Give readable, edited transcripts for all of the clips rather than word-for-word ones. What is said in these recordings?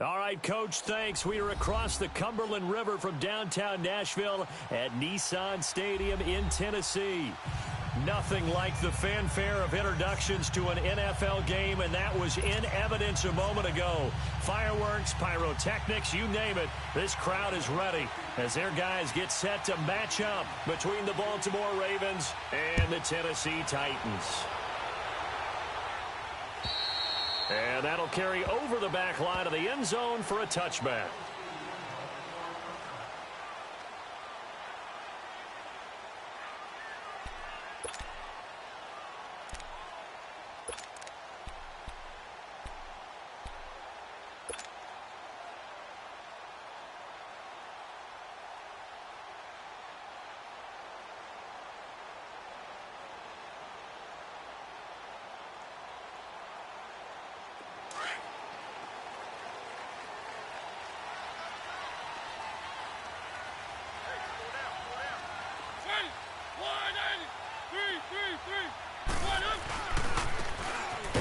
All right, Coach, thanks. We are across the Cumberland River from downtown Nashville at Nissan Stadium in Tennessee. Nothing like the fanfare of introductions to an NFL game, and that was in evidence a moment ago. Fireworks, pyrotechnics, you name it. This crowd is ready as their guys get set to match up between the Baltimore Ravens and the Tennessee Titans. And that'll carry over the back line of the end zone for a touchback.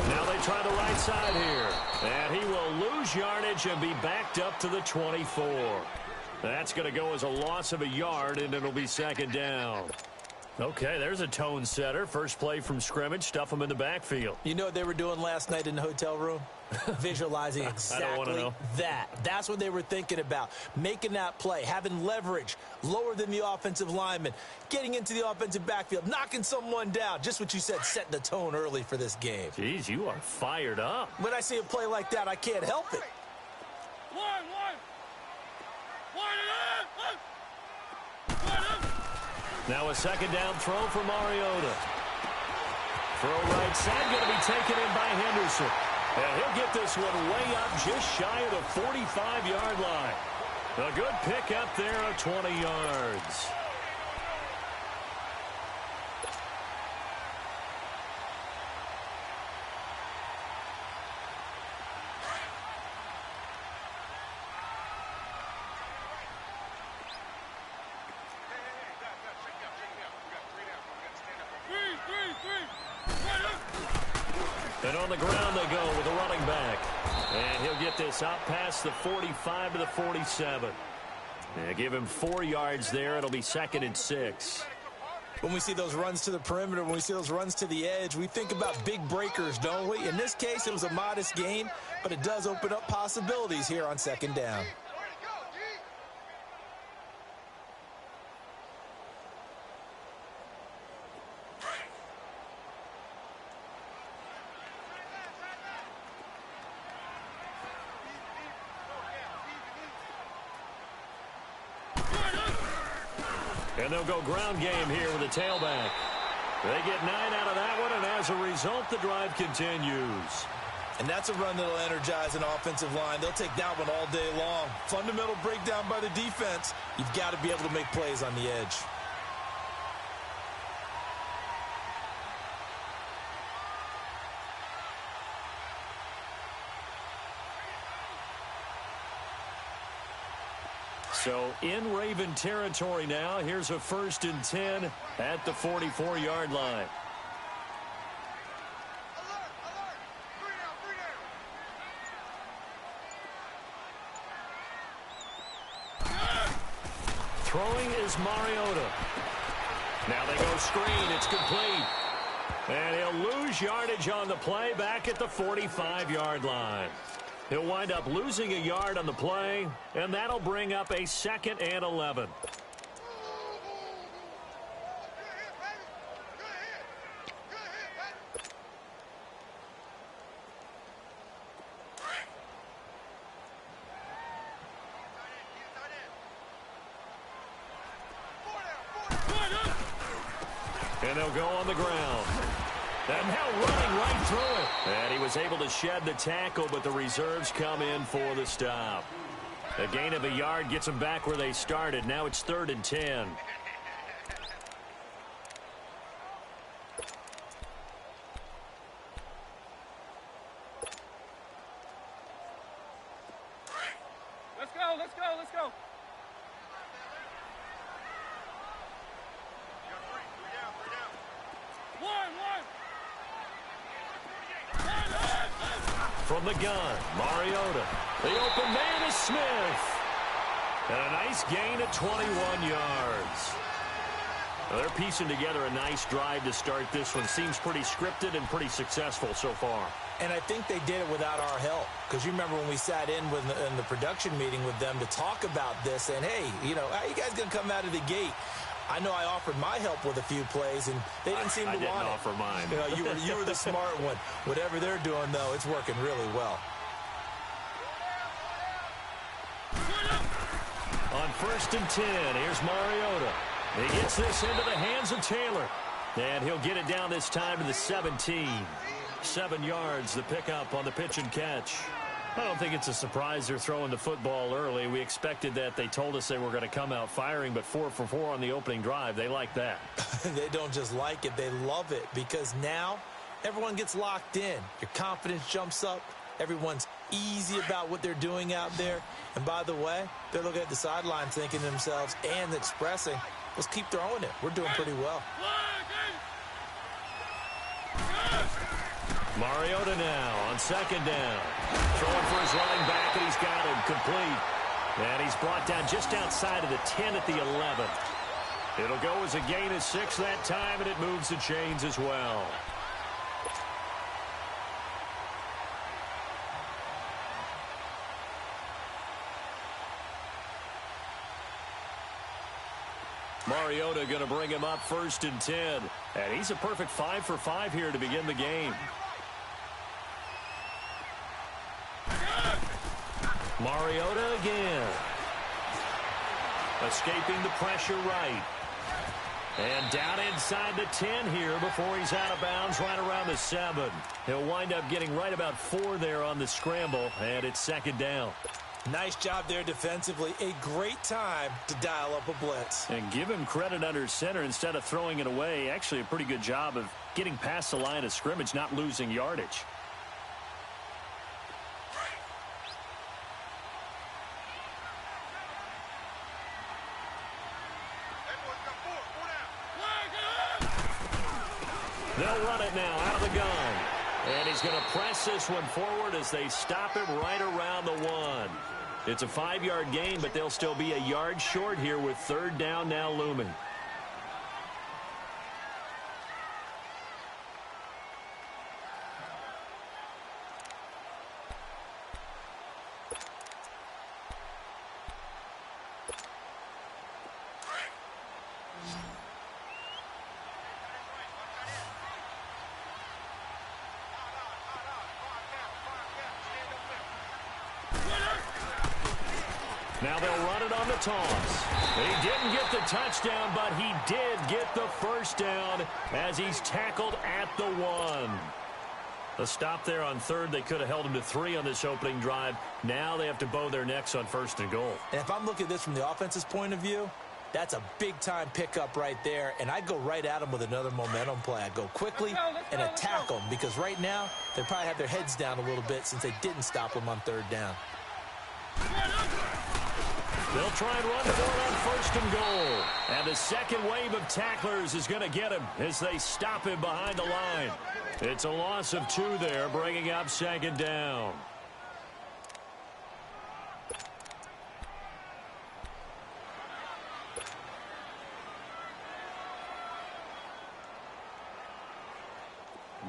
Now they try the right side here. And he will lose yardage and be backed up to the 24. That's going to go as a loss of a yard, and it'll be second down. Okay, there's a tone setter. First play from scrimmage, stuff them in the backfield. You know what they were doing last night in the hotel room? Visualizing exactly that. That's what they were thinking about. Making that play, having leverage, lower than the offensive lineman, getting into the offensive backfield, knocking someone down. Just what you said, setting the tone early for this game. Jeez, you are fired up. When I see a play like that, I can't help it. Now a second down throw for Mariota. Throw right side, going to be taken in by Henderson. And he'll get this one way up just shy of the 45-yard line. A good pick up there of 20 yards. And on the ground they go with a running back. And he'll get this out past the 45 to the 47. And give him 4 yards there. It'll be 2nd and 6. When we see those runs to the perimeter, when we see those runs to the edge, we think about big breakers, don't we? In this case, it was a modest gain, but it does open up possibilities here on second down. And they'll go ground game here with a tailback. They get 9 out of that one, and as a result, the drive continues. And that's a run that'll energize an offensive line. They'll take that one all day long. Fundamental breakdown by the defense. You've got to be able to make plays on the edge. So in Raven territory now. Here's a 1st and 10 at the 44-yard line. Throwing is Mariota. Now they go screen. It's complete. And he'll lose yardage on the play back at the 45-yard line. He'll wind up losing a yard on the play, and that'll bring up a 2nd and 11. And they'll go on the ground. And now running right through it. And he was able to shed the tackle, but the reserves come in for the stop. A gain of a yard gets them back where they started. Now it's 3rd and 10. Let's go, let's go, let's go. From the gun, Mariota. The open man is Smith. And a nice gain of 21 yards. Well, they're piecing together a nice drive to start this one. Seems pretty scripted and pretty successful so far. And I think they did it without our help. Because you remember when we sat in the production meeting with them to talk about this. And, hey, you know, how are you guys going to come out of the gate? I know I offered my help with a few plays, and they didn't seem to want it. I didn't offer mine. You know, you were the smart one. Whatever they're doing, though, it's working really well. On 1st and 10, here's Mariota. He gets this into the hands of Taylor. And he'll get it down this time to the 17. 7 yards, the pickup on the pitch and catch. I don't think it's a surprise they're throwing the football early. We expected that. They told us they were going to come out firing, but 4 for 4 on the opening drive. They like that. They don't just like it, they love it, because now everyone gets locked in. Your confidence jumps up. Everyone's easy about what they're doing out there. And by the way, they're looking at the sideline thinking to themselves and expressing, let's keep throwing it. We're doing pretty well. Mariota now on 2nd down. Throwing for his running back, and he's got him complete. And he's brought down just outside of the 10 at the 11. It'll go as a gain of 6 that time, and it moves the chains as well. Mariota going to bring him up 1st and 10. And he's a perfect 5 for 5 here to begin the game. Mariota again. Escaping the pressure right. And down inside the 10 here before he's out of bounds right around the 7. He'll wind up getting right about 4 there on the scramble, and it's 2nd down. Nice job there defensively. A great time to dial up a blitz. And give him credit under center instead of throwing it away. Actually a pretty good job of getting past the line of scrimmage, not losing yardage. They'll run it now out of the gun. And he's going to press this one forward as they stop him right around the 1. It's a 5-yard gain, but they'll still be a yard short here with 3rd down now looming. Now they'll run it on the toss. He didn't get the touchdown, but he did get the 1st down as he's tackled at the 1. A stop there on 3rd. They could have held him to 3 on this opening drive. Now they have to bow their necks on 1st and goal. And if I'm looking at this from the offense's point of view, that's a big-time pickup right there, and I'd go right at him with another momentum play. I'd go quickly and attack them, because right now they probably have their heads down a little bit since they didn't stop him on 3rd down. They'll try and run for it on 1st and goal. And the second wave of tacklers is going to get him as they stop him behind the line. It's a loss of 2 there, bringing up 2nd down.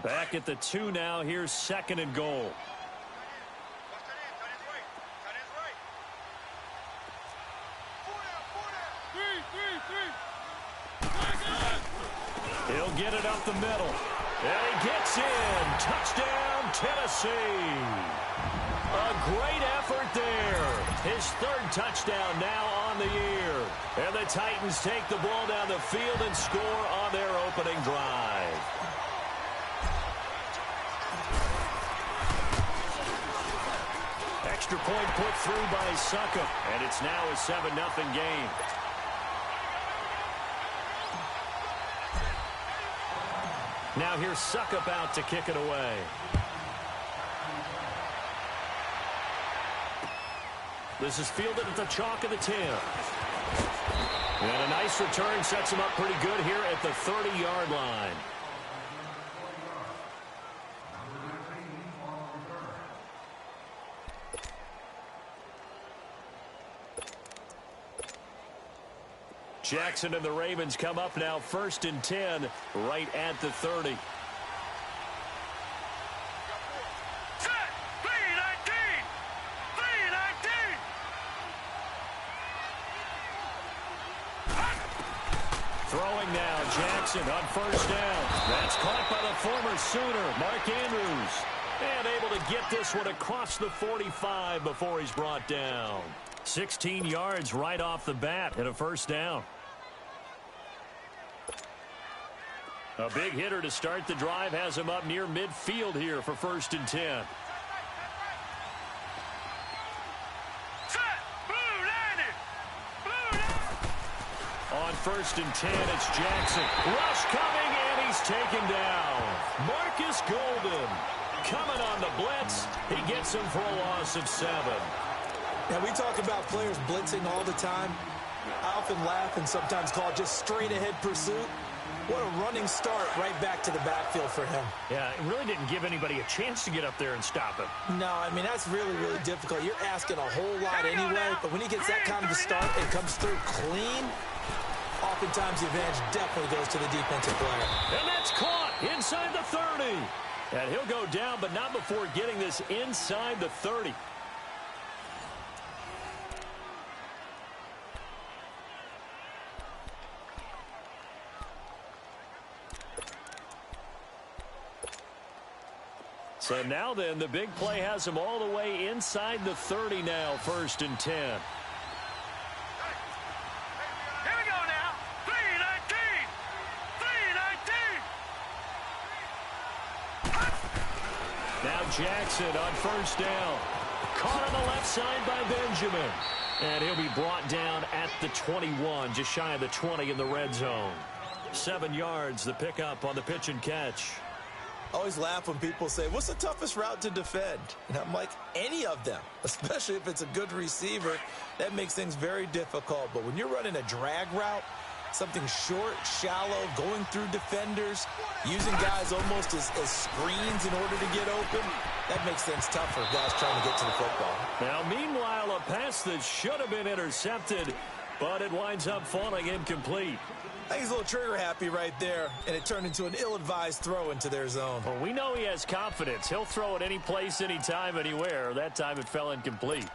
Back at the 2 now. Here's 2nd and goal. He'll get it up the middle. And he gets in. Touchdown, Tennessee. A great effort there. His 3rd touchdown now on the year. And the Titans take the ball down the field and score on their opening drive. Extra point put through by Succop. And it's now a 7-0 game. Now here's Succop out to kick it away. This is fielded at the chalk of the 10. And a nice return sets him up pretty good here at the 30-yard line. Jackson and the Ravens come up now 1st and 10 right at the 30. Throwing now, Jackson on 1st down. That's caught by the former Sooner, Mark Andrews. And able to get this one across the 45 before he's brought down. 16 yards right off the bat and a 1st down. A big hitter to start the drive has him up near midfield here for 1st and 10. On 1st and 10, it's Jackson. Rush coming, and he's taken down. Marcus Golden coming on the blitz. He gets him for a loss of 7. Now, we talk about players blitzing all the time. I often laugh and sometimes call it just straight-ahead pursuit. What a running start right back to the backfield for him. Yeah, it really didn't give anybody a chance to get up there and stop him. No, I mean, that's really, really difficult. You're asking a whole lot anyway, but when he gets that kind of a start and comes through clean, oftentimes the advantage definitely goes to the defensive player. And that's caught inside the 30. And he'll go down, but not before getting this inside the 30. So now then, the big play has him all the way inside the 30 now, 1st and 10. Here we go now. 3-19. 3-19. Now Jackson on 1st down. Caught on the left side by Benjamin. And he'll be brought down at the 21, just shy of the 20 in the red zone. 7 yards, the pickup on the pitch and catch. I always laugh when people say, what's the toughest route to defend? And I'm like, any of them, especially if it's a good receiver. That makes things very difficult. But when you're running a drag route, something short, shallow, going through defenders, using guys almost as screens in order to get open, that makes things tough for guys trying to get to the football. Now, meanwhile, a pass that should have been intercepted, but it winds up falling incomplete. I think he's a little trigger happy right there, and it turned into an ill-advised throw into their zone. Well, we know he has confidence. He'll throw it any place, anytime, anywhere. That time it fell incomplete.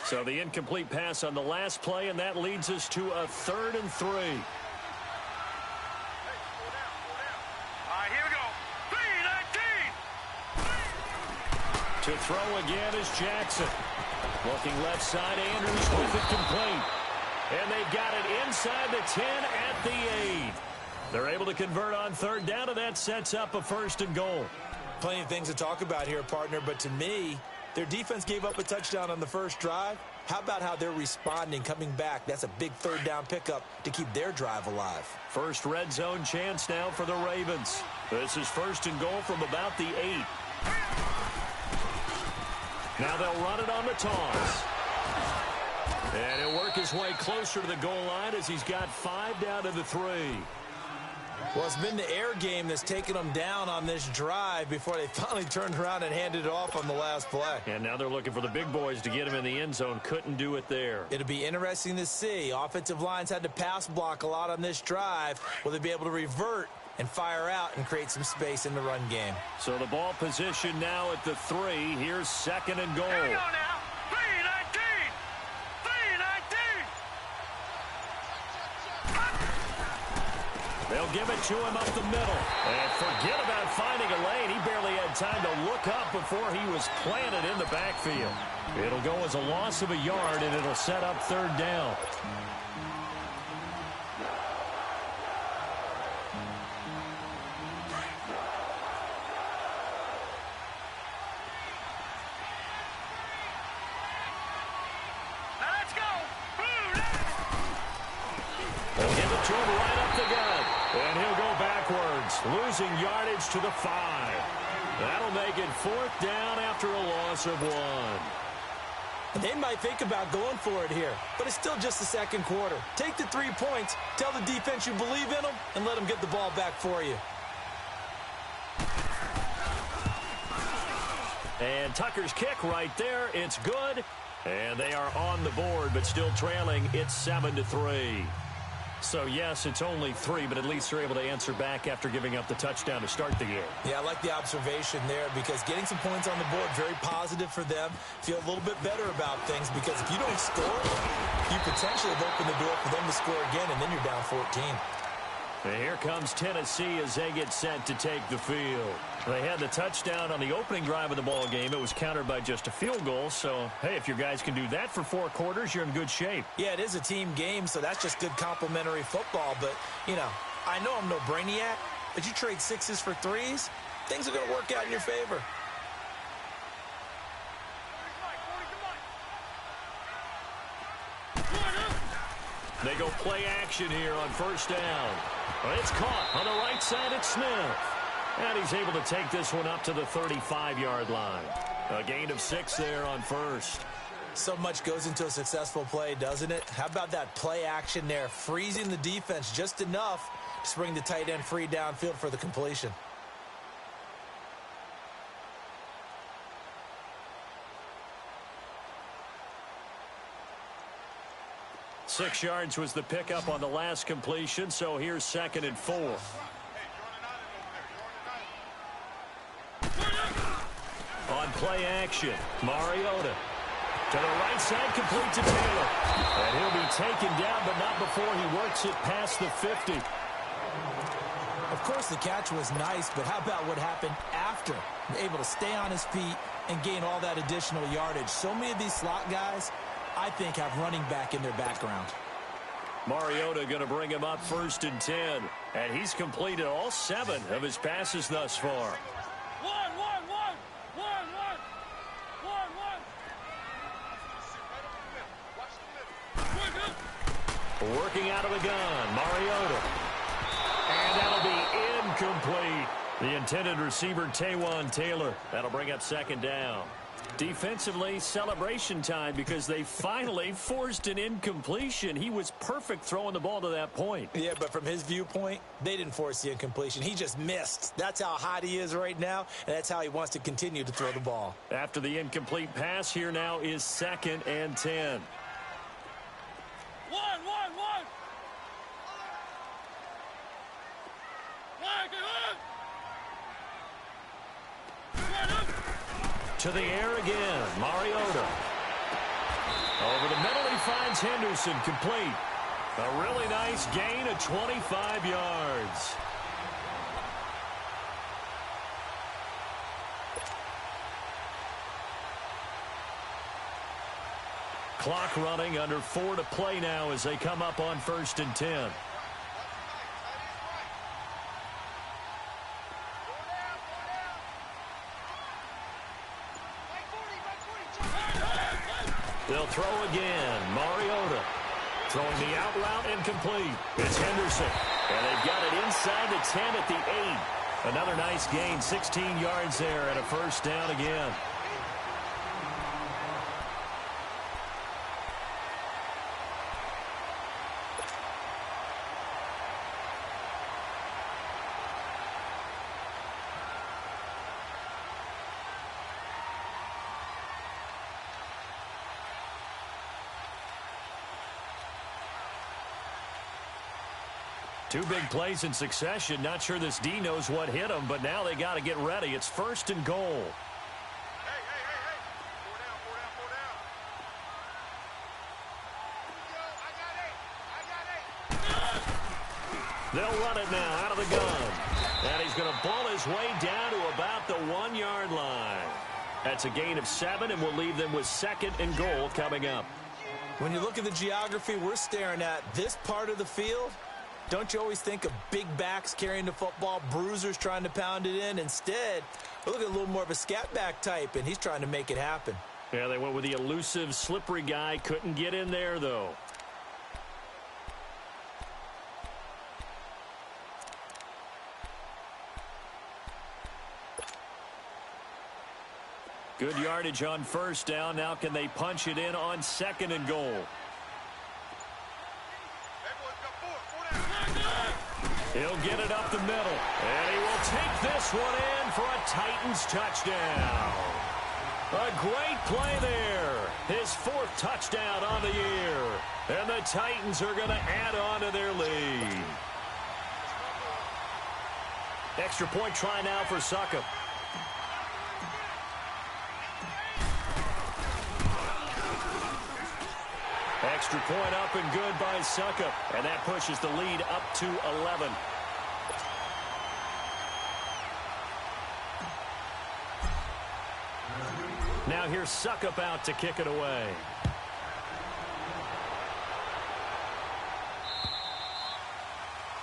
So the incomplete pass on the last play, and that leads us to a 3rd and 3. All right, here we go. 3-19. To throw again is Jackson. Looking left side, Andrews with it complete. And they've got it inside the 10 at the 8. They're able to convert on 3rd down, and that sets up a 1st and goal. Plenty of things to talk about here, partner, but to me, their defense gave up a touchdown on the first drive. How about how they're responding, coming back? That's a big 3rd down pickup to keep their drive alive. First red zone chance now for the Ravens. This is 1st and goal from about the 8. Now they'll run it on the toss. And he'll work his way closer to the goal line as he's got 5 down to the 3. Well, it's been the air game that's taken them down on this drive before they finally turned around and handed it off on the last play. And now they're looking for the big boys to get him in the end zone. Couldn't do it there. It'll be interesting to see. Offensive lines had to pass block a lot on this drive. Will they be able to revert and fire out and create some space in the run game? So the ball position now at the 3. Here's 2nd and goal. Here we go now. 3-19. 3-19. They'll give it to him up the middle. And forget about finding a lane. He barely had time to look up before he was planted in the backfield. It'll go as a loss of a yard, and it'll set up 3rd down. To him right up the gut. And he'll go backwards, losing yardage to the 5. That'll make it 4th down after a loss of 1. They might think about going for it here, but it's still just the 2nd quarter. Take the 3 points, tell the defense you believe in them, and let them get the ball back for you. And Tucker's kick right there. It's good. And they are on the board, but still trailing. It's 7-3. So, yes, it's only 3, but at least they're able to answer back after giving up the touchdown to start the game. Yeah, I like the observation there because getting some points on the board, very positive for them. Feel a little bit better about things because if you don't score, you potentially have opened the door for them to score again, and then you're down 14. And here comes Tennessee as they get set to take the field. They had the touchdown on the opening drive of the ball game. It was countered by just a field goal. So, hey, if your guys can do that for 4 quarters, you're in good shape. Yeah, it is a team game, so that's just good complimentary football. But, you know, I know I'm no brainiac, but you trade 6s for 3s, things are going to work out in your favor. They go play action here on first down. It's caught on the right side. It's Smith. And he's able to take this one up to the 35-yard line. A gain of 6 there on first. So much goes into a successful play, doesn't it? How about that play action there? Freezing the defense just enough to bring the tight end free downfield for the completion. Six yards was the pickup on the last completion, so here's 2nd and 4. On play action, Mariota. To the right side, complete to Taylor. And he'll be taken down, but not before he works it past the 50. Of course, the catch was nice, but how about what happened after? Able to stay on his feet and gain all that additional yardage. So many of these slot guys, I think, have running back in their background. Mariota going to bring him up 1st and 10. And he's completed all 7 of his passes thus far. Working out of the gun, Mariota. And that'll be incomplete. The intended receiver, Taywan Taylor. That'll bring up 2nd down. Defensively, celebration time because they finally forced an incompletion. He was perfect throwing the ball to that point. Yeah, but from his viewpoint, they didn't force the incompletion. He just missed. That's how hot he is right now, and that's how he wants to continue to throw the ball. After the incomplete pass, here now is 2nd and 10. To the air again, Mariota. Over the middle, he finds Henderson, complete. A really nice gain of 25 yards. Clock running, under 4 to play now as they come up on 1st and 10. They'll throw again. Mariota throwing the out route incomplete. It's Henderson. And they've got it inside the 10 at the 8. Another nice gain, 16 yards there and a 1st down again. Two big plays in succession. Not sure this D knows what hit him, but now they got to get ready. It's 1st and goal. Hey. 4 down. I got 8. They'll run it now out of the gun. And he's going to ball his way down to about the 1-yard line. That's a gain of 7, and we'll leave them with 2nd and goal coming up. When you look at the geography we're staring at, this part of the field, don't you always think of big backs carrying the football, bruisers trying to pound it in? Instead, we're looking at a little more of a scat back type, and he's trying to make it happen. Yeah, they went with the elusive, slippery guy. Couldn't get in there, though. Good yardage on 1st down. Now can they punch it in on 2nd and goal? He'll get it up the middle, and he will take this one in for a Titans touchdown. A great play there. His 4th touchdown on the year. And the Titans are going to add on to their lead. Extra point try now for Succop. Extra point up and good by Succop. And that pushes the lead up to 11. Now here's Succop out to kick it away.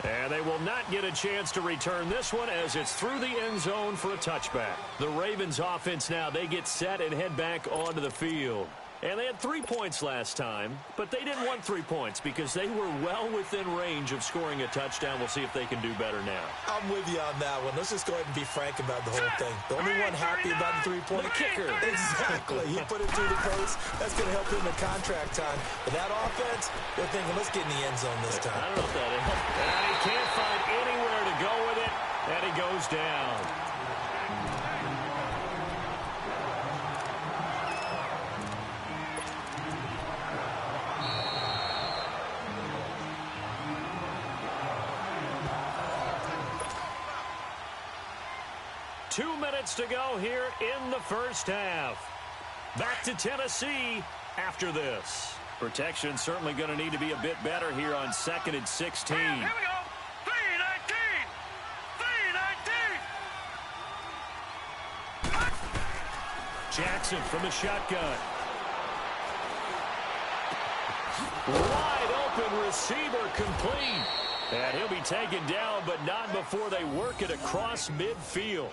And they will not get a chance to return this one as it's through the end zone for a touchback. The Ravens offense now, they get set and head back onto the field. And they had 3 points last time, but they didn't want 3 points because they were well within range of scoring a touchdown. We'll see if they can do better now. I'm with you on that one. Let's just go ahead and be frank about the whole thing. The only one happy about the 3-point kicker. Exactly. He put it through the post. That's going to help him in contract time. But that offense, they're thinking, let's get in the end zone this time. I don't know if that is. And he can't find anywhere to go with it, and he goes down. Two minutes to go here in the first half. Back to Tennessee after this. Protection certainly going to need to be a bit better here on 2nd and 16. Here we go. 3-19. 3-19. Jackson from the shotgun. Wide open receiver complete. And he'll be taken down, but not before they work it across midfield.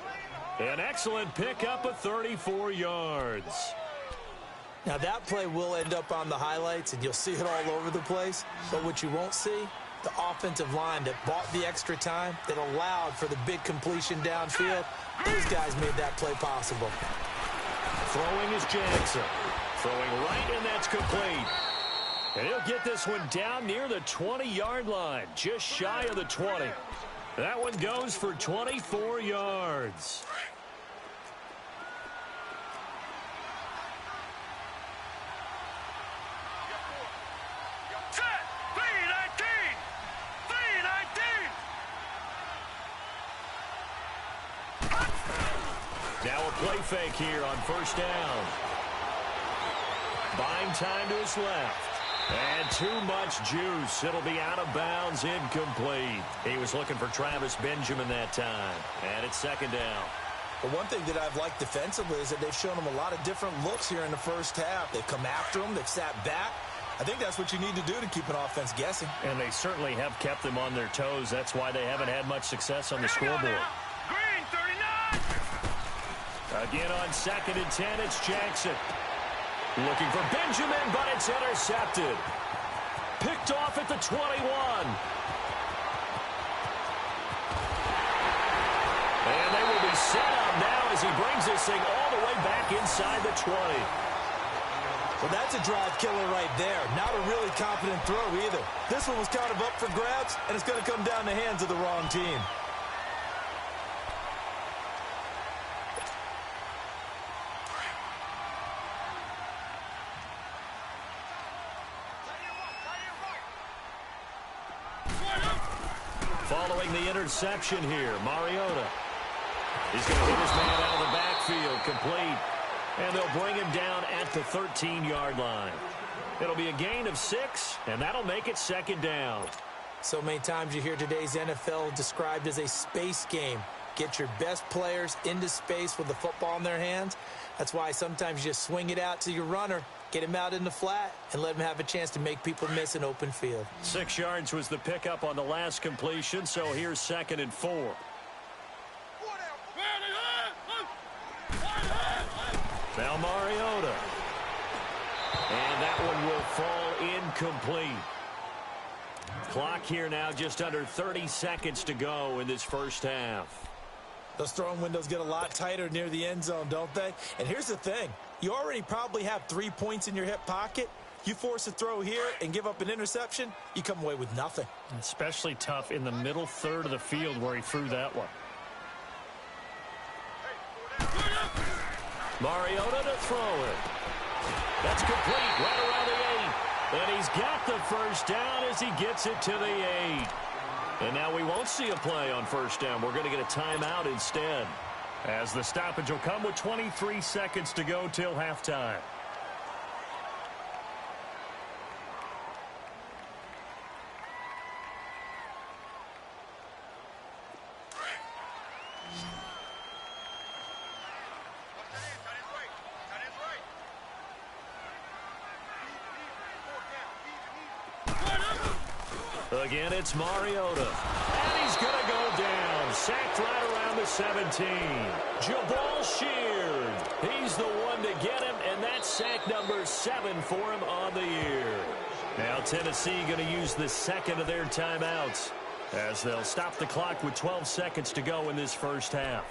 An excellent pickup of 34 yards. Now, that play will end up on the highlights, and you'll see it all over the place. But what you won't see, the offensive line that bought the extra time, that allowed for the big completion downfield, those guys made that play possible. Throwing is Jackson. Throwing right, and that's complete. And he'll get this one down near the 20-yard line, just shy of the 20. That one goes for 24 yards. Set. 3-19. 3-19. Now a play fake here on first down. Buying time to his left. And too much juice. It'll be out of bounds, incomplete. He was looking for Travis Benjamin that time. And it's 2nd down. But one thing that I've liked defensively is that they've shown him a lot of different looks here in the first half. They've come after him. They've sat back. I think that's what you need to do to keep an offense guessing. And they certainly have kept them on their toes. That's why they haven't had much success on the scoreboard. Green 39. Again on 2nd and 10, it's Jackson. Looking for Benjamin, but it's intercepted. Picked off at the 21. And they will be set up now as he brings this thing all the way back inside the 20. Well, that's a drive killer right there. Not a really confident throw either. This one was kind of up for grabs, and it's going to come down the hands of the wrong team. Following the interception here, Mariota. He's going to hit his man out of the backfield, complete. And they'll bring him down at the 13-yard line. It'll be a gain of 6, and that'll make it 2nd down. So many times you hear today's NFL described as a space game. Get your best players into space with the football in their hands. That's why sometimes you just swing it out to your runner, get him out in the flat, and let him have a chance to make people miss an open field. 6 yards was the pickup on the last completion, so here's 2nd and 4. Now Mariota. And that one will fall incomplete. Clock here now, just under 30 seconds to go in this first half. Those throwing windows get a lot tighter near the end zone, don't they? And here's the thing. You already probably have 3 points in your hip pocket. You force a throw here and give up an interception, you come away with nothing. Especially tough in the middle third of the field where he threw that one. Mariota to throw it. That's complete right around the 8. And he's got the first down as he gets it to the 8. And now we won't see a play on first down. We're going to get a timeout instead, as the stoppage will come with 23 seconds to go till halftime. Again, it's Mariota. And he's going to go down. Sacked right around the 17. Jabal Sheard. He's the one to get him, and that's sack number 7 for him on the year. Now Tennessee going to use the second of their timeouts, as they'll stop the clock with 12 seconds to go in this first half.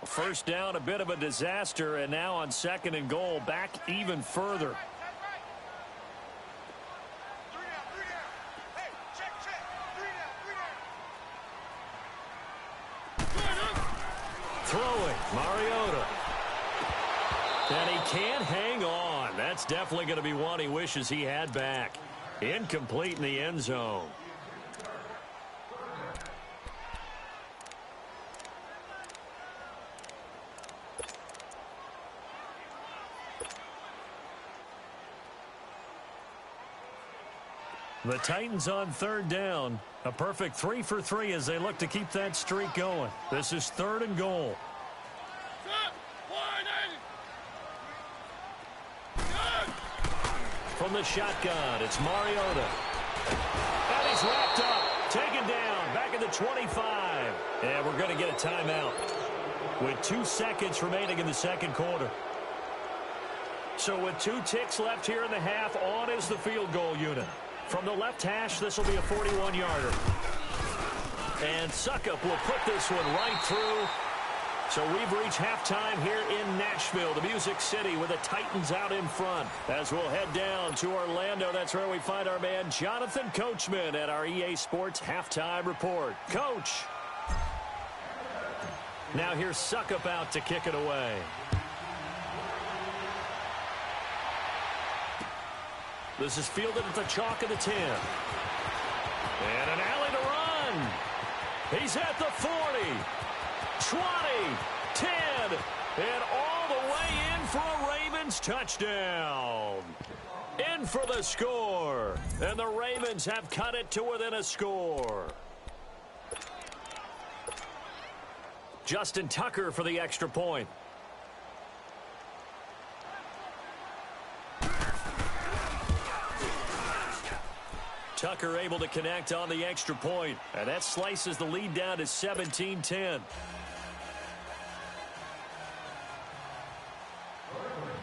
First down, a bit of a disaster, and now on 2nd and goal, back even further. Throwing, Mariota. And he can't hang on. That's definitely going to be one he wishes he had back. Incomplete in the end zone. The Titans on 3rd down. A perfect 3 for 3 as they look to keep that streak going. This is 3rd and goal. From the shotgun, it's Mariota. And he's wrapped up. Taken down. Back at the 25. And we're going to get a timeout with 2 seconds remaining in the 2nd quarter. So with 2 ticks left here in the half, on is the field goal unit. From the left hash, this will be a 41-yarder. And Suckup will put this one right through. So we've reached halftime here in Nashville, the Music City, with the Titans out in front. As we'll head down to Orlando, that's where we find our man Jonathan Coachman at our EA Sports Halftime Report. Coach. Now here's Suckup out to kick it away. This is fielded at the chalk of the 10. And an alley to run. He's at the 40, 20, 10, and all the way in for a Ravens touchdown. In for the score. And the Ravens have cut it to within a score. Justin Tucker for the extra point. Tucker able to connect on the extra point, and that slices the lead down to 17-10.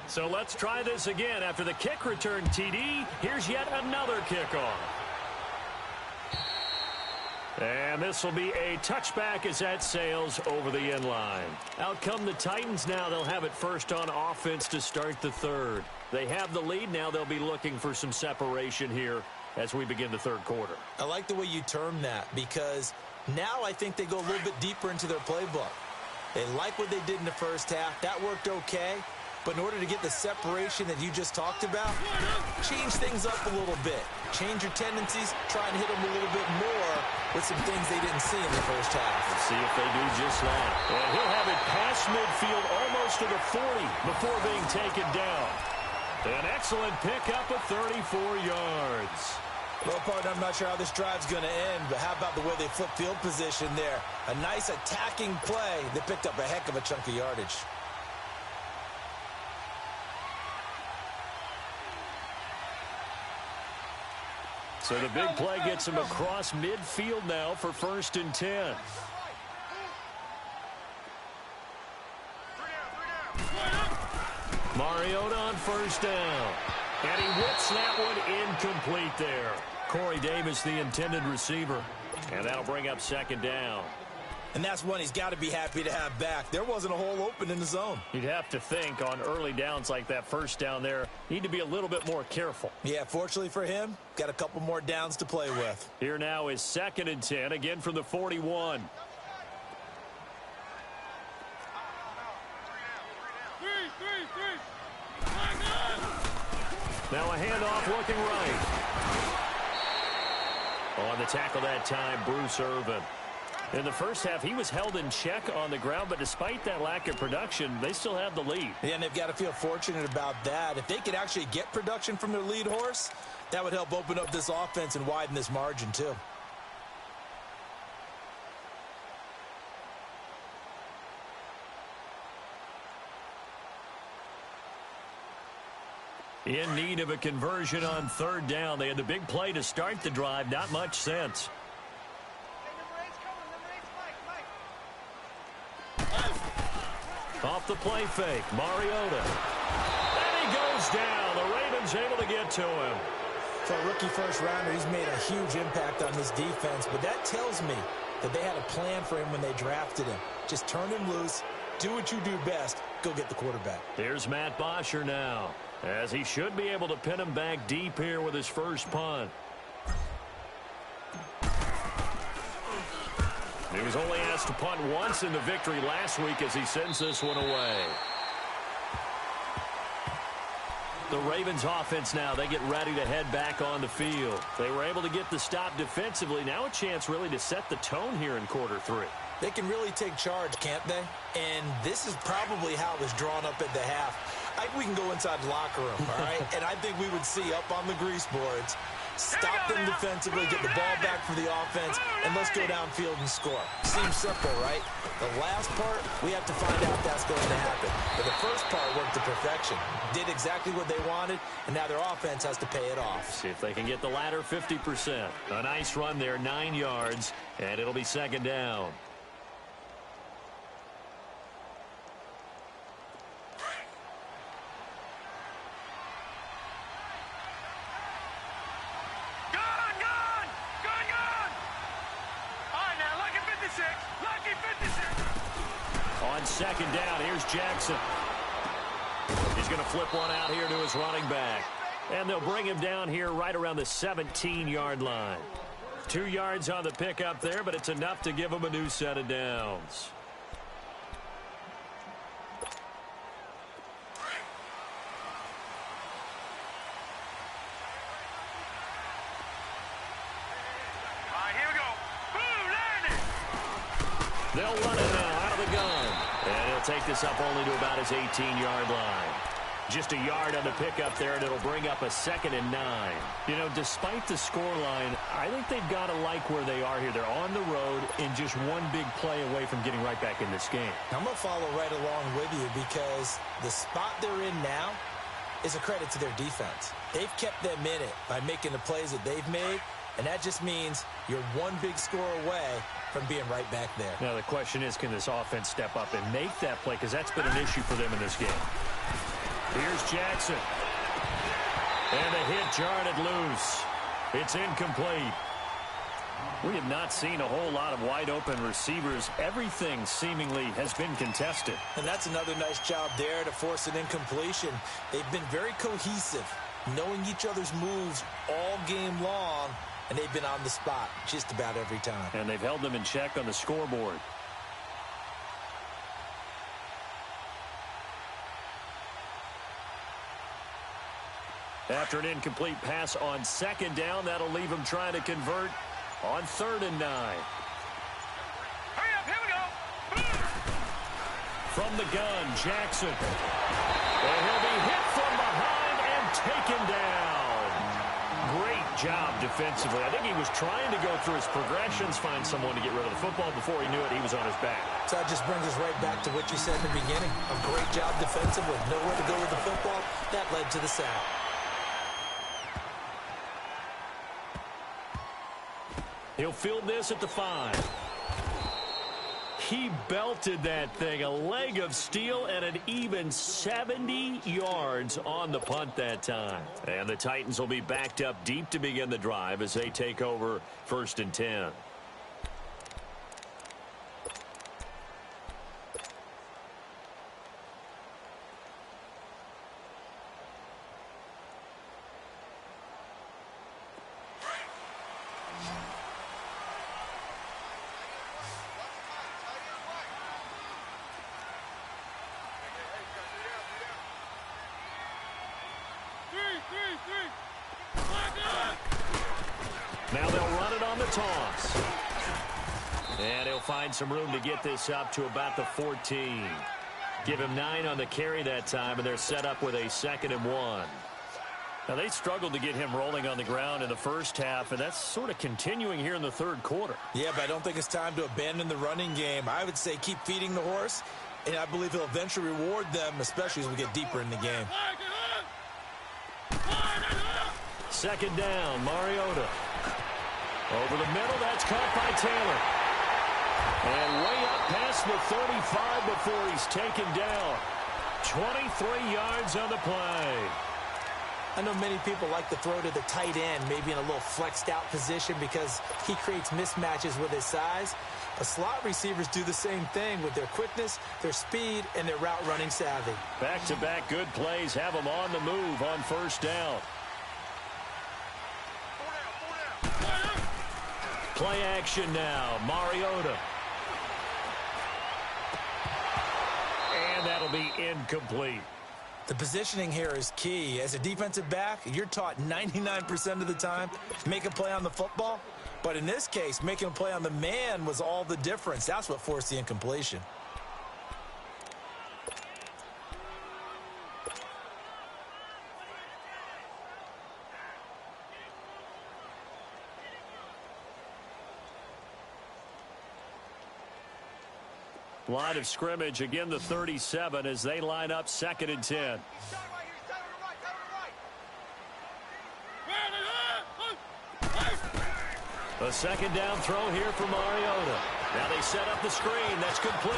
So let's try this again. After the kick return TD, here's yet another kickoff. And this will be a touchback as that sails over the end line. Out come the Titans now. They'll have it first on offense to start the 3rd. They have the lead. Now they'll be looking for some separation here as we begin the 3rd quarter. I like the way you term that, because now I think they go a little bit deeper into their playbook. They like what they did in the first half. That worked okay. But in order to get the separation that you just talked about, change things up a little bit. Change your tendencies, try and hit them a little bit more with some things they didn't see in the first half. Let's see if they do just that. And he'll have it past midfield almost to the 40 before being taken down. An excellent pickup of 34 yards. Well, partner, I'm not sure how this drive's going to end, but how about the way they flip field position there? A nice attacking play that picked up a heck of a chunk of yardage. So the big play gets him across midfield now for 1st and 10. Mariota on 1st down. And he whips that one incomplete there. Corey Davis, the intended receiver. And that'll bring up 2nd down. And that's one he's got to be happy to have back. There wasn't a hole open in the zone. You'd have to think on early downs like that first down there, need to be a little bit more careful. Yeah, fortunately for him, got a couple more downs to play with. Here now is 2nd and 10, again from the 41. Now a handoff looking right. On the tackle that time, Bruce Irvin. In the first half, he was held in check on the ground, but despite that lack of production, they still have the lead. Yeah, and they've got to feel fortunate about that. If they could actually get production from their lead horse, that would help open up this offense and widen this margin too. In need of a conversion on 3rd down. They had the big play to start the drive. Not much sense. Off the play fake, Mariota. And he goes down. The Ravens able to get to him. For a rookie first-rounder, he's made a huge impact on this defense, but that tells me that they had a plan for him when they drafted him. Just turn him loose, do what you do best, go get the quarterback. There's Matt Bosher now, as he should be able to pin him back deep here with his first punt. He was only asked to punt once in the victory last week as he sends this one away. The Ravens offense now, they get ready to head back on the field. They were able to get the stop defensively. Now a chance really to set the tone here in quarter 3. They can really take charge, can't they? And this is probably how it was drawn up at the half. I think we can go inside the locker room, all right? And I think we would see up on the grease boards, stop them defensively, get the ball back for the offense, and let's go downfield and score. Seems simple, right? The last part, we have to find out that's going to happen. But the first part worked to perfection. Did exactly what they wanted, and now their offense has to pay it off. See if they can get the latter 50%. A nice run there, 9 yards, and it'll be 2nd down. On 2nd down, here's Jackson. He's going to flip one out here to his running back. And they'll bring him down here right around the 17-yard line. 2 yards on the pickup there, but it's enough to give him a new set of downs. They'll run it now out of the gun. And he'll take this up only to about his 18-yard line. Just a yard on the pickup there, and it'll bring up a 2nd and 9. You know, despite the scoreline, I think they've got to like where they are here. They're on the road and just one big play away from getting right back in this game. I'm going to follow right along with you because the spot they're in now is a credit to their defense. They've kept them in it by making the plays that they've made, and that just means you're one big score away from being right back there. Now, the question is, can this offense step up and make that play? Because that's been an issue for them in this game. Here's Jackson. And a hit jarred loose. It's incomplete. We have not seen a whole lot of wide-open receivers. Everything seemingly has been contested. And that's another nice job there to force an incompletion. They've been very cohesive, knowing each other's moves all game long, and they've been on the spot just about every time. And they've held them in check on the scoreboard. After an incomplete pass on 2nd down, that'll leave him trying to convert on 3rd and 9. Hurry up, here we go. From the gun, Jackson. And he'll be hit from behind and taken down. Great job defensively. I think he was trying to go through his progressions, find someone to get rid of the football. Before he knew it, he was on his back. So that just brings us right back to what you said in the beginning. A great job defensively. Nowhere to go with the football. That led to the sack. He'll field this at the 5. He belted that thing. A leg of steel and an even 70 yards on the punt that time. And the Titans will be backed up deep to begin the drive as they take over 1st and 10. Now they'll run it on the toss. And he'll find some room to get this up to about the 14. Give him 9 on the carry that time, and they're set up with a 2nd and 1. Now, they struggled to get him rolling on the ground in the first half, and that's sort of continuing here in the third quarter. Yeah, but I don't think it's time to abandon the running game. I would say keep feeding the horse, and I believe he'll eventually reward them, especially as we get deeper in the game. 2nd down, Mariota. Over the middle, that's caught by Taylor. And way up past the 35 before he's taken down. 23 yards on the play. I know many people like to throw to the tight end, maybe in a little flexed out position because he creates mismatches with his size. But slot receivers do the same thing with their quickness, their speed, and their route running savvy. Back-to-back good plays have them on the move on 1st down. Play action now, Mariota. And that'll be incomplete. The positioning here is key. As a defensive back, you're taught 99% of the time, make a play on the football. But in this case, making a play on the man was all the difference. That's what forced the incompletion. Line of scrimmage, again the 37 as they line up 2nd and 10. A 2nd down throw here for Mariota. Now they set up the screen. That's complete.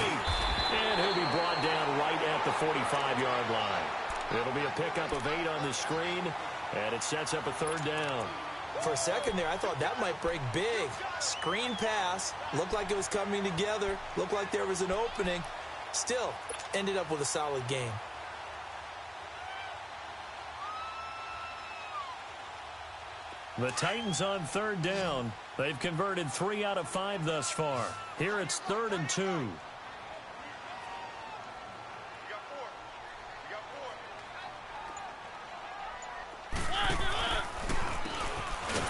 And he'll be brought down right at the 45-yard line. It'll be a pickup of 8 on the screen, and it sets up a 3rd down. For a second there, I thought that might break big. Screen pass. Looked like it was coming together. Looked like there was an opening. Still, ended up with a solid game. The Titans on 3rd down. They've converted 3 out of 5 thus far. Here it's 3rd and 2.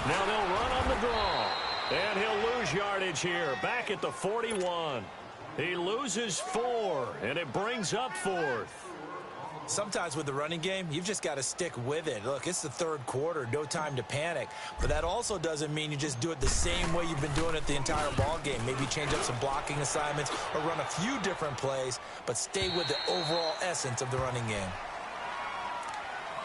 Now they'll run on the draw. And he'll lose yardage here. Back at the 41. He loses 4, and it brings up 4th. Sometimes with the running game, you've just got to stick with it. Look, it's the 3rd quarter, no time to panic. But that also doesn't mean you just do it the same way you've been doing it the entire ball game. Maybe change up some blocking assignments or run a few different plays, but stay with the overall essence of the running game.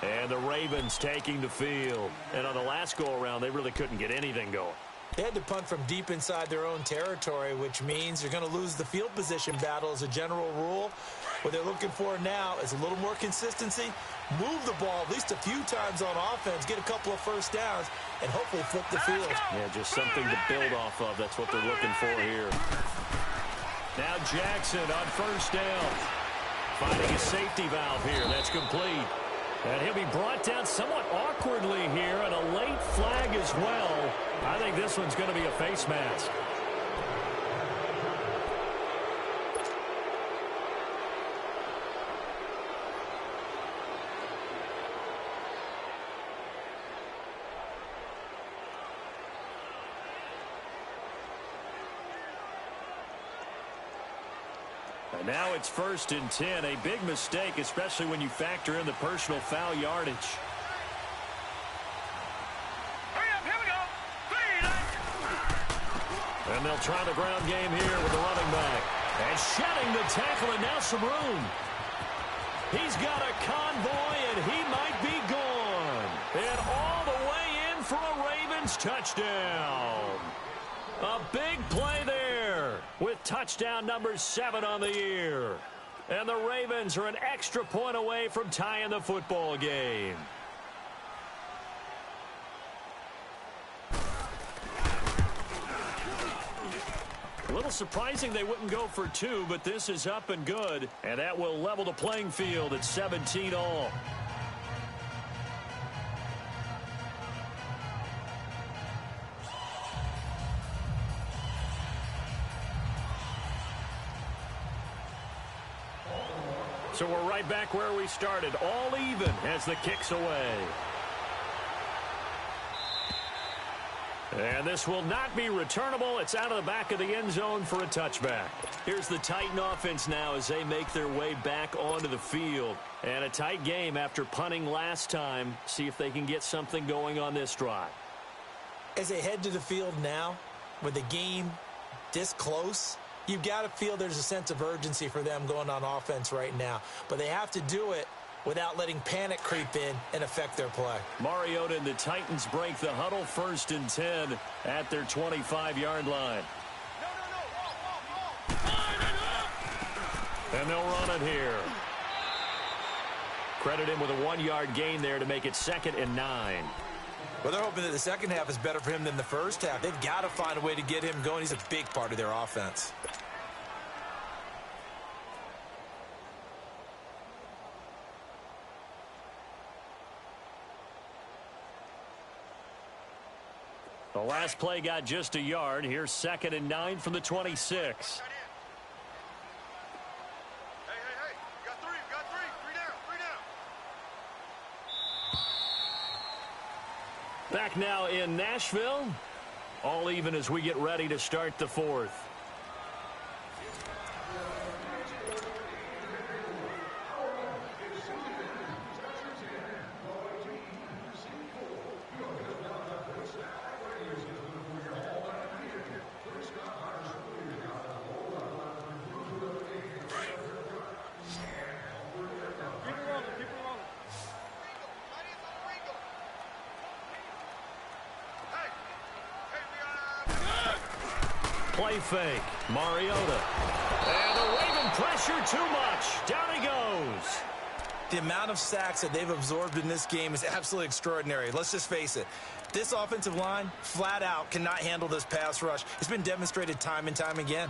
And the Ravens taking the field. And on the last go-around, they really couldn't get anything going. They had to punt from deep inside their own territory, which means you're going to lose the field position battle as a general rule. What they're looking for now is a little more consistency, move the ball at least a few times on offense, get a couple of 1st downs, and hopefully flip the field. Yeah, just something to build off of. That's what they're looking for here. Now Jackson on 1st down. Finding a safety valve here. That's complete. And he'll be brought down somewhat awkwardly here, and a late flag as well. I think this one's going to be a face mask. And now it's 1st and 10. A big mistake, especially when you factor in the personal foul yardage. Here we go. And they'll try the ground game here with the running back. And shedding the tackle, and now some room. He's got a convoy, and he might be gone. And all the way in for a Ravens touchdown. A big play there with touchdown number 7 on the year. And the Ravens are an extra point away from tying the football game. A little surprising they wouldn't go for 2, but this is up and good. And that will level the playing field at 17 all. So we're right back where we started, all even as the kick's away. And this will not be returnable. It's out of the back of the end zone for a touchback. Here's the Titan offense now as they make their way back onto the field. And a tight game after punting last time. See if they can get something going on this drive. As they head to the field now, with the game this close, you've got to feel there's a sense of urgency for them going on offense right now. But they have to do it without letting panic creep in and affect their play. Mariota and the Titans break the huddle, 1st and 10 at their 25-yard line. And they'll run it here. Credit him with a 1-yard gain there to make it 2nd and 9. Well, they're hoping that the second half is better for him than the first half. They've got to find a way to get him going. He's a big part of their offense. The last play got just a yard. Here's 2nd and 9 from the 26. Hey, got three down. Back now in Nashville. All even as we get ready to start the 4th. Play fake. Mariota. And the Raven pressure too much. Down he goes. The amount of sacks that they've absorbed in this game is absolutely extraordinary. Let's just face it. This offensive line, flat out, cannot handle this pass rush. It's been demonstrated time and time again.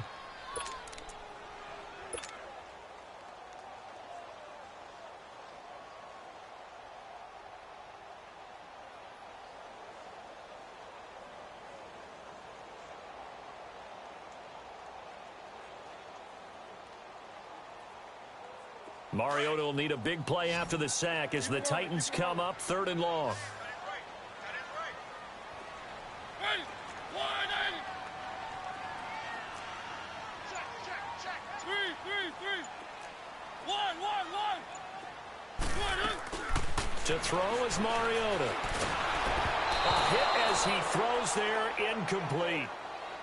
Mariota will need a big play after the sack as the Titans come up 3rd and long. To throw is Mariota. A hit as he throws there, incomplete.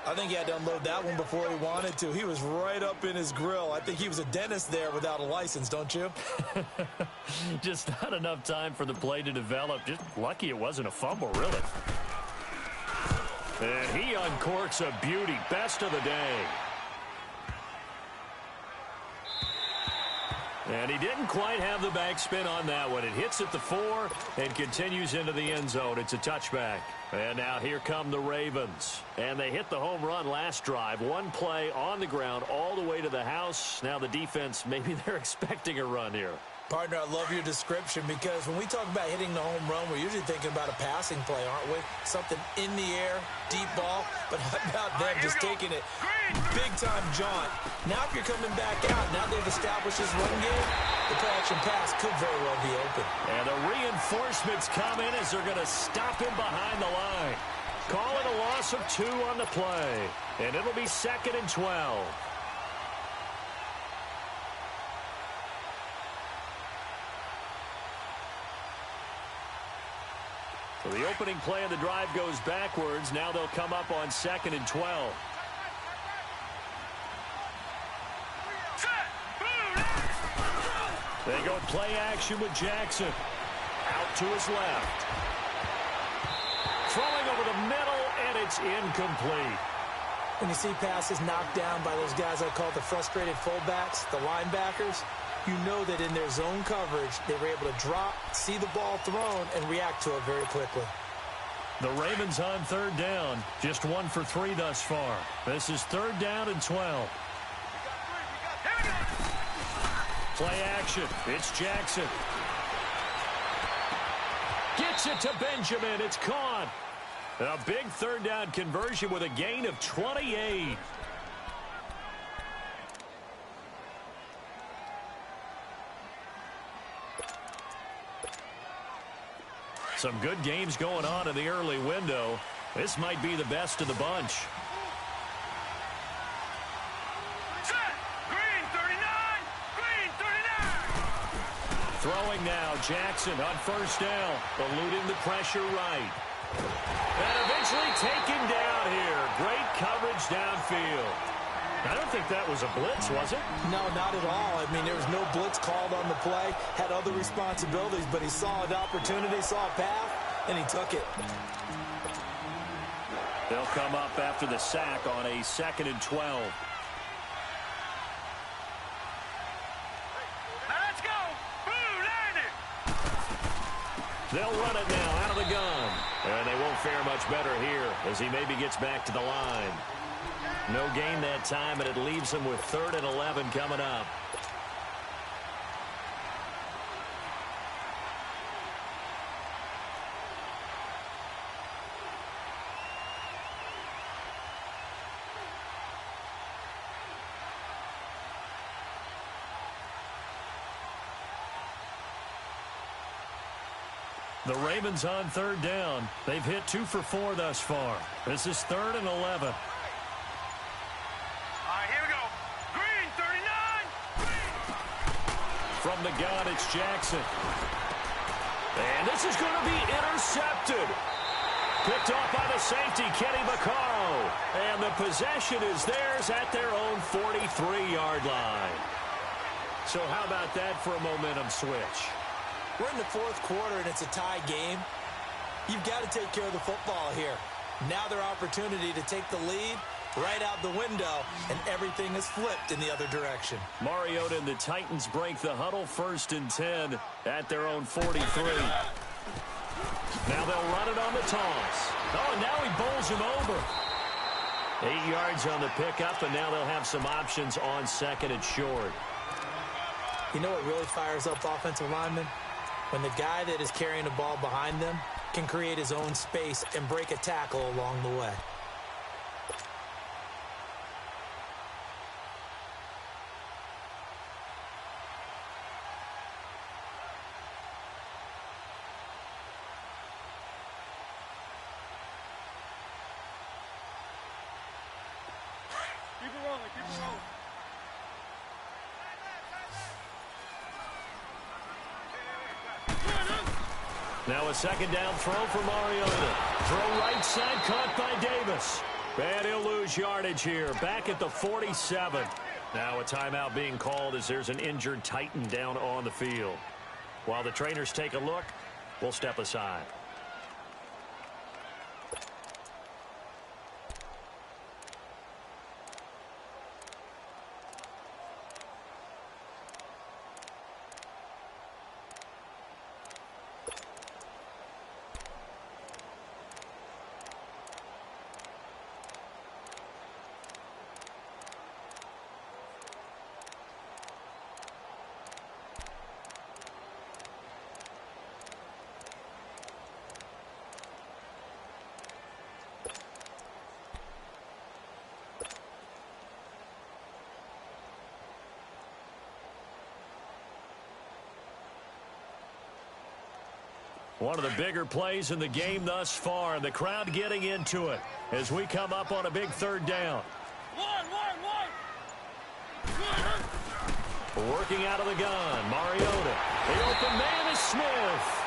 I think he had to unload that one before he wanted to. He was right up in his grill. I think he was a dentist there without a license, don't you? Just not enough time for the play to develop. Just lucky it wasn't a fumble, really. And he uncorks a beauty. Best of the day. And he didn't quite have the backspin on that one. It hits at the 4 and continues into the end zone. It's a touchback. And now here come the Ravens. And they hit the home run last drive. One play on the ground all the way to the house. Now the defense, maybe they're expecting a run here. Partner, I love your description because when we talk about hitting the home run, we're usually thinking about a passing play, aren't we? Something in the air, deep ball. But how about them just taking it big-time jaunt? Now if you're coming back out, now they've established this run game, the play-action pass could very well be open. And the reinforcements come in as they're going to stop him behind the line. Call it a loss of 2 on the play. And it'll be 2nd and 12. So the opening play of the drive goes backwards. Now they'll come up on 2nd and 12. They go play action with Jackson. Out to his left. Throwing over the middle, and it's incomplete. When you see passes knocked down by those guys I call the frustrated fullbacks, the linebackers, you know that in their zone coverage, they were able to drop, see the ball thrown, and react to it very quickly. The Ravens on 3rd down. Just 1 for 3 thus far. This is 3rd down and 12. Play action. It's Jackson. Gets it to Benjamin. It's caught. A big 3rd down conversion with a gain of 28. Some good games going on in the early window. This might be the best of the bunch. Set! Green 39! Green 39! Throwing now, Jackson on first down, eluding the pressure right. And eventually taken down here. Great coverage downfield. I don't think that was a blitz, was it? No, not at all. I mean, there was no blitz called on the play. Had other responsibilities, but he saw an opportunity, saw a path, and he took it. They'll come up after the sack on a 2nd and 12. Now let's go! Boo, landed! They'll run it now out of the gun. And they won't fare much better here as he maybe gets back to the line. No gain that time, and it leaves him with 3rd and 11 coming up. The Ravens on 3rd down. They've hit 2 for 4 thus far. This is 3rd and 11. All right, here we go. Green 39! Green! From the gun, it's Jackson. And this is going to be intercepted. Picked off by the safety, Kenny Vaccaro. And the possession is theirs at their own 43-yard line. So how about that for a momentum switch? We're in the 4th quarter, and it's a tie game. You've got to take care of the football here. Now their opportunity to take the lead right out the window, and everything is flipped in the other direction. Mariota and the Titans break the huddle, 1st and 10 at their own 43. Now they'll run it on the toss. Oh, and now he bowls him over. 8 yards on the pickup, and now they'll have some options on 2nd and short. You know what really fires up offensive linemen? When the guy that is carrying the ball behind them can create his own space and break a tackle along the way. Keep it rolling, keep it rolling. Now a 2nd down throw for Mariota. Throw right side, caught by Davis. And he'll lose yardage here, back at the 47. Now a timeout being called as there's an injured Titan down on the field. While the trainers take a look, we'll step aside. One of the bigger plays in the game thus far, and the crowd getting into it as we come up on a big 3rd down. One. Working out of the gun, Mariota. The open man is Smith.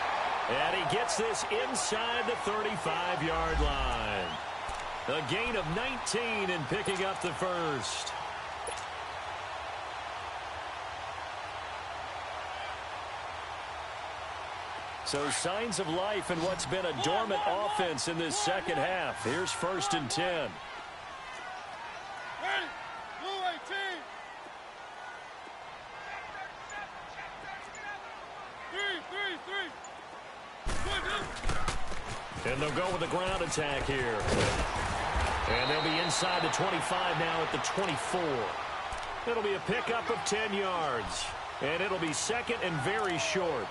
And he gets this inside the 35-yard line. A gain of 19 and picking up the 1st. So signs of life in what's been a dormant offense in this 2nd half. Here's 1st and 10. Ready? Blue 18. 3. And they'll go with the ground attack here. And they'll be inside the 25 now at the 24. It'll be a pickup of 10 yards. And it'll be 2nd and very short.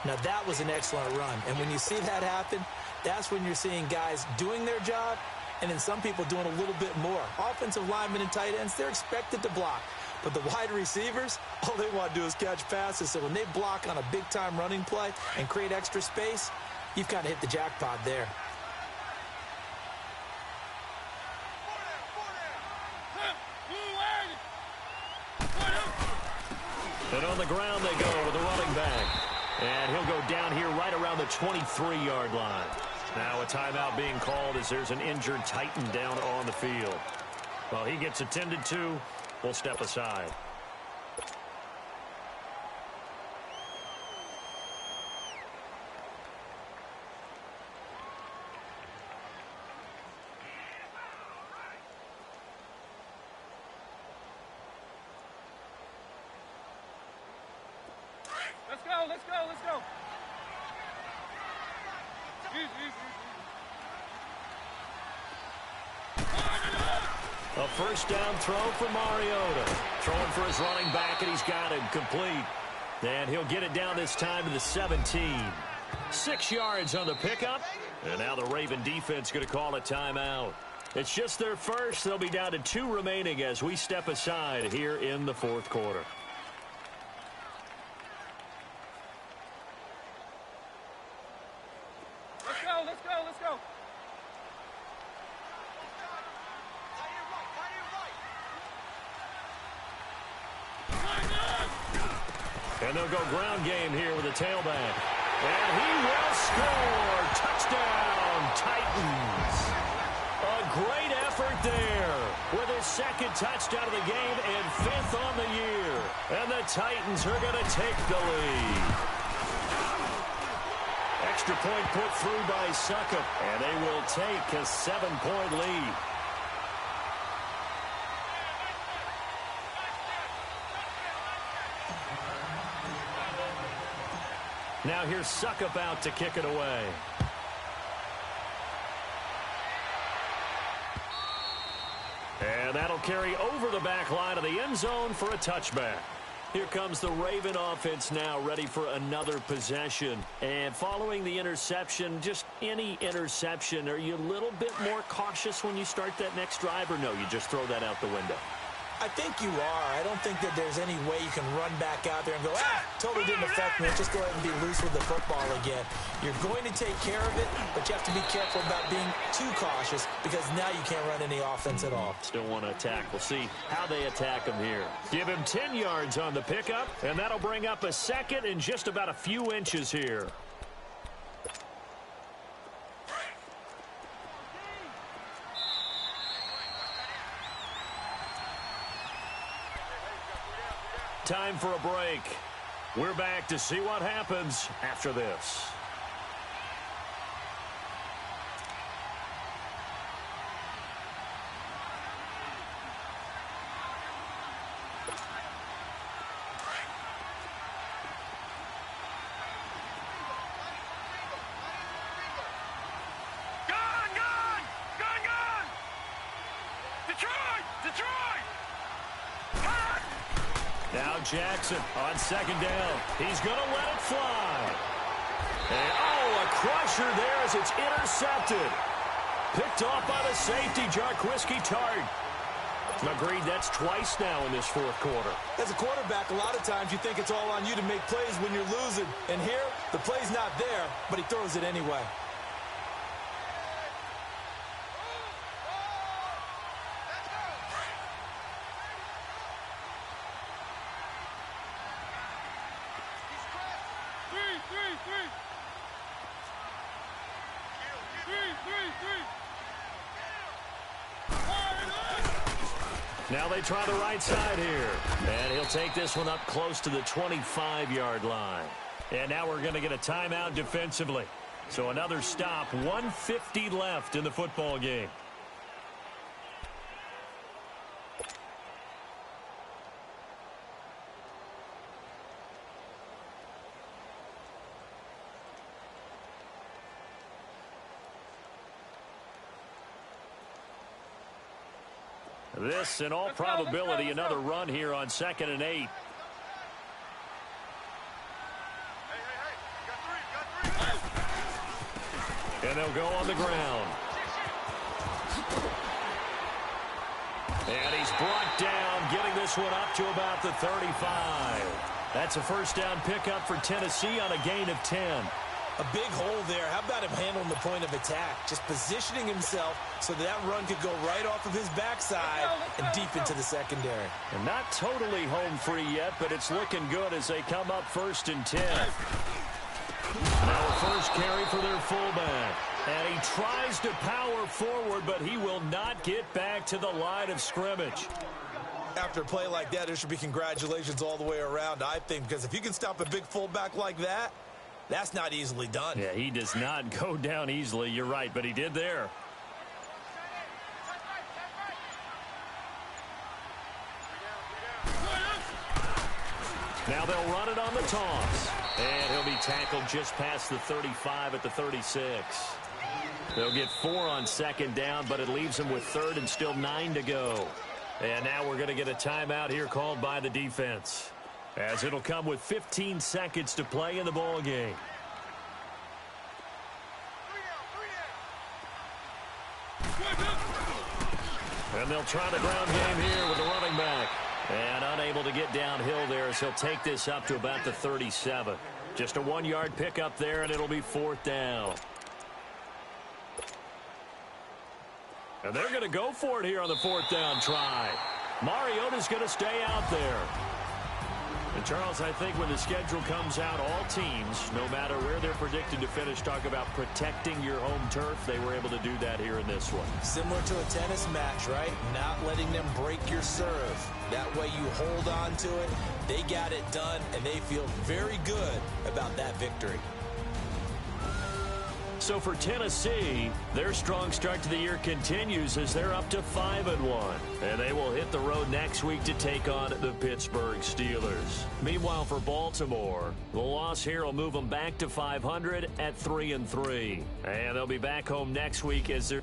Now, that was an excellent run. And when you see that happen, that's when you're seeing guys doing their job and then some people doing a little bit more. Offensive linemen and tight ends, they're expected to block. But the wide receivers, all they want to do is catch passes. So when they block on a big-time running play and create extra space, you've kind of hit the jackpot there. the ground they go with the running back. And he'll go down here right around the 23-yard line. Now a timeout being called as there's an injured Titan down on the field. Well, he gets attended to. We'll step aside. Let's go, let's go, let's go. A first down throw for Mariota. Throwing for his running back, and he's got it complete. And he'll get it down this time to the 17. 6 yards on the pickup. And now the Raven defense going to call a timeout. It's just their first. They'll be down to 2 remaining as we step aside here in the fourth quarter. Let's go, let's go, let's go. And they'll go ground game here with a tailback. And he will score. Touchdown, Titans. A great effort there with his second touchdown of the game and 5th on the year. And the Titans are going to take the lead. Extra point put through by Succop, and they will take a 7-point lead. Now here's Succop out to kick it away. And that'll carry over the back line of the end zone for a touchback. Here comes the Raven offense now, ready for another possession. And following the interception, just any interception, are you a little bit more cautious when you start that next drive, or no, you just throw that out the window? I think you are. I don't think that there's any way you can run back out there and go, totally didn't affect me. Just go ahead and be loose with the football again. You're going to take care of it, but you have to be careful about being too cautious because now you can't run any offense at all. Still want to attack. We'll see how they attack him here. Give him 10 yards on the pickup, and that'll bring up a second and just about a few inches here. Time for a break. We're back to see what happens after this. Now Jackson on second down. He's going to let it fly. And, a crusher there as it's intercepted. Picked off by the safety, Jarquiski Tart. Agreed, that's twice now in this fourth quarter. As a quarterback, a lot of times you think it's all on you to make plays when you're losing. And here, the play's not there, but he throws it anyway. Now they try the right side here. And he'll take this one up close to the 25-yard line. And now we're going to get a timeout defensively. So another stop, 1:50 left in the football game. This, in all probability, another run here on 2nd and 8. And they'll go on the ground. And he's brought down, getting this one up to about the 35. That's a first down pickup for Tennessee on a gain of 10. A big hole there. How about him handling the point of attack? Just positioning himself so that run could go right off of his backside and deep into the secondary. And not totally home free yet, but it's looking good as they come up 1st and 10. Now a first carry for their fullback. And he tries to power forward, but he will not get back to the line of scrimmage. After a play like that, there should be congratulations all the way around, I think, because if you can stop a big fullback like that, that's not easily done. Yeah, he does not go down easily. You're right, but he did there. Now they'll run it on the toss. And he'll be tackled just past the 35 at the 36. They'll get 4 on 2nd down, but it leaves them with 3rd and still 9 to go. And now we're going to get a timeout here called by the defense, as it'll come with 15 seconds to play in the ball game. And they'll try the ground game here with the running back. And unable to get downhill there as he'll take this up to about the 37. Just a 1-yard pickup there, and it'll be 4th down. And they're going to go for it here on the 4th down try. Mariota's going to stay out there. And, Charles, I think when the schedule comes out, all teams, no matter where they're predicted to finish, talk about protecting your home turf. They were able to do that here in this one. Similar to a tennis match, right? Not letting them break your serve. That way you hold on to it. They got it done, and they feel very good about that victory. So for Tennessee, their strong start to the year continues as they're up to 5-1. And they will hit the road next week to take on the Pittsburgh Steelers. Meanwhile, for Baltimore, the loss here will move them back to 500 at 3-3. And they'll be back home next week as they're